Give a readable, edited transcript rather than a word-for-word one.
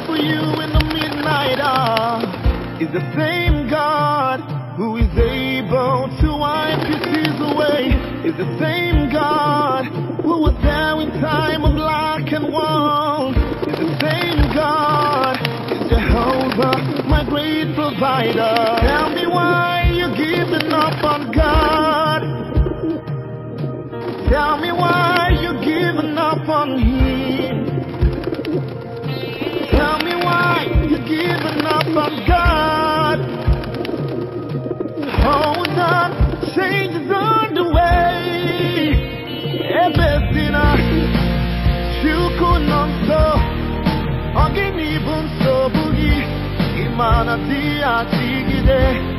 for you in the midnight hour is the same God who is able to wipe your tears away. Is the same God who was there in time of black and white. Is the same God. Is Jehovah, my great provider. Tell me why you're giving up on God. Tell me why you're giving up on Him. Tell me why you're giving up on God. Hold on, change is on the way. Ebesina, Shukunonso, Ogini Bunso Bugi, Imana Tia Tigide.